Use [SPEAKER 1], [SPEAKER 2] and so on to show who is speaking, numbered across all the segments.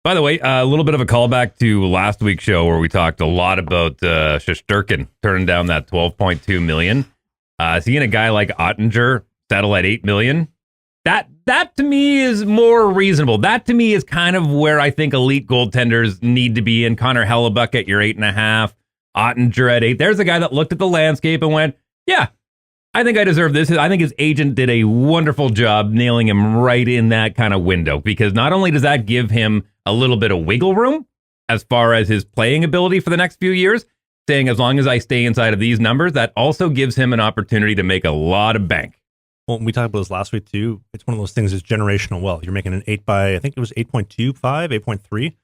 [SPEAKER 1] By the way, a little bit of a callback to last week's show where we talked a lot about Shesterkin turning down that $12.2 million. Seeing a guy like Ottinger settle at $8 million, that to me is more reasonable. That to me is kind of where I think elite goaltenders need to be in. Connor Hellebuck at your 8.5, Ottinger at 8. There's a guy that looked at the landscape and went, yeah, I think I deserve this. I think his agent did a wonderful job nailing him right in that kind of window, because not only does that give him a little bit of wiggle room as far as his playing ability for the next few years, saying as long as I stay inside of these numbers, that also gives him an opportunity to make a lot of bank.
[SPEAKER 2] Well, we talked about this last week too. It's one of those things that's generational wealth. You're making an 8 by, I think it was 8.25, 8.3.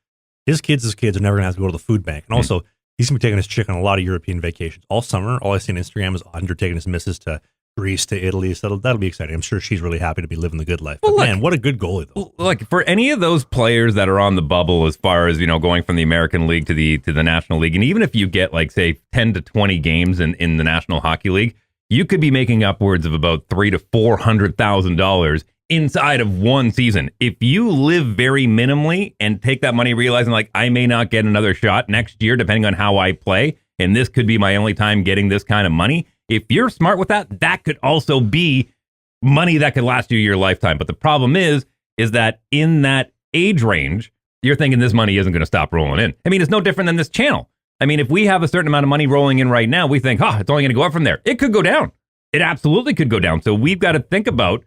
[SPEAKER 2] His kids are never going to have to go to the food bank. And also, he's going to be taking his chick on a lot of European vacations. All summer, all I see on Instagram is Andre taking his missus to Greece, to Italy. So that'll be exciting. I'm sure she's really happy to be living the good life. But
[SPEAKER 1] Well,
[SPEAKER 2] man, what a good goalie, though.
[SPEAKER 1] Like for any of those players that are on the bubble, as far as, going from the American League to the National League, and even if you get like say 10 to 20 games in the National Hockey League, you could be making upwards of about $300,000 to $400,000 inside of one season. If you live very minimally and take that money, realizing like I may not get another shot next year, depending on how I play, and this could be my only time getting this kind of money. If you're smart with that, that could also be money that could last you your lifetime. But the problem is that in that age range, you're thinking this money isn't going to stop rolling in. I mean, it's no different than this channel. I mean, if we have a certain amount of money rolling in right now, we think, it's only going to go up from there. It could go down. It absolutely could go down. So we've got to think about,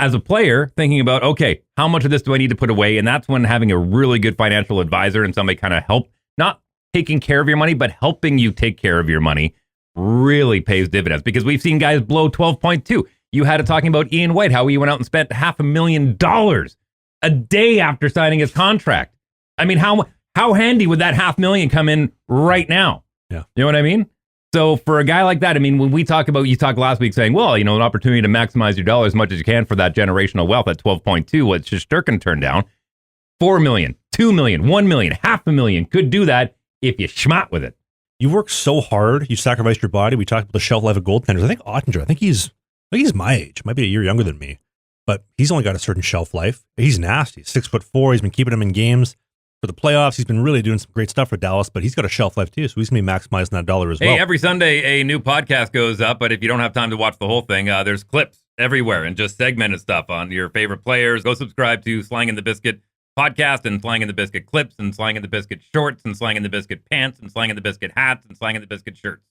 [SPEAKER 1] as a player, thinking about, okay, how much of this do I need to put away? And that's when having a really good financial advisor and somebody kind of help, not taking care of your money, but helping you take care of your money, really pays dividends, because we've seen guys blow 12.2. You had it talking about Ian White, how he went out and spent $500,000 a day after signing his contract. I mean, how handy would that $500,000 come in right now?
[SPEAKER 2] Yeah.
[SPEAKER 1] You know what I mean? So for a guy like that, I mean, when we talk about, you talked last week saying, well, an opportunity to maximize your dollar as much as you can for that generational wealth at 12.2, what Shesterkin turned down, $4 million, $2 million, $1 million, $500,000 could do that if you schmott with it.
[SPEAKER 2] You work so hard, you sacrificed your body. We talked about the shelf life of goaltenders. I think Ottinger, I think he's my age, might be a year younger than me, but he's only got a certain shelf life. He's nasty. 6'4". He's been keeping him in games for the playoffs. He's been really doing some great stuff for Dallas, but he's got a shelf life too, so he's going to be maximizing that dollar as well.
[SPEAKER 1] Hey, every Sunday a new podcast goes up, but if you don't have time to watch the whole thing, there's clips everywhere and just segmented stuff on your favorite players. Go subscribe to Slang and the Biscuit podcast and Slang and the Biscuit clips and Slang and the Biscuit shorts and Slang and the Biscuit pants and Slang and the Biscuit hats and Slang and the Biscuit shirts.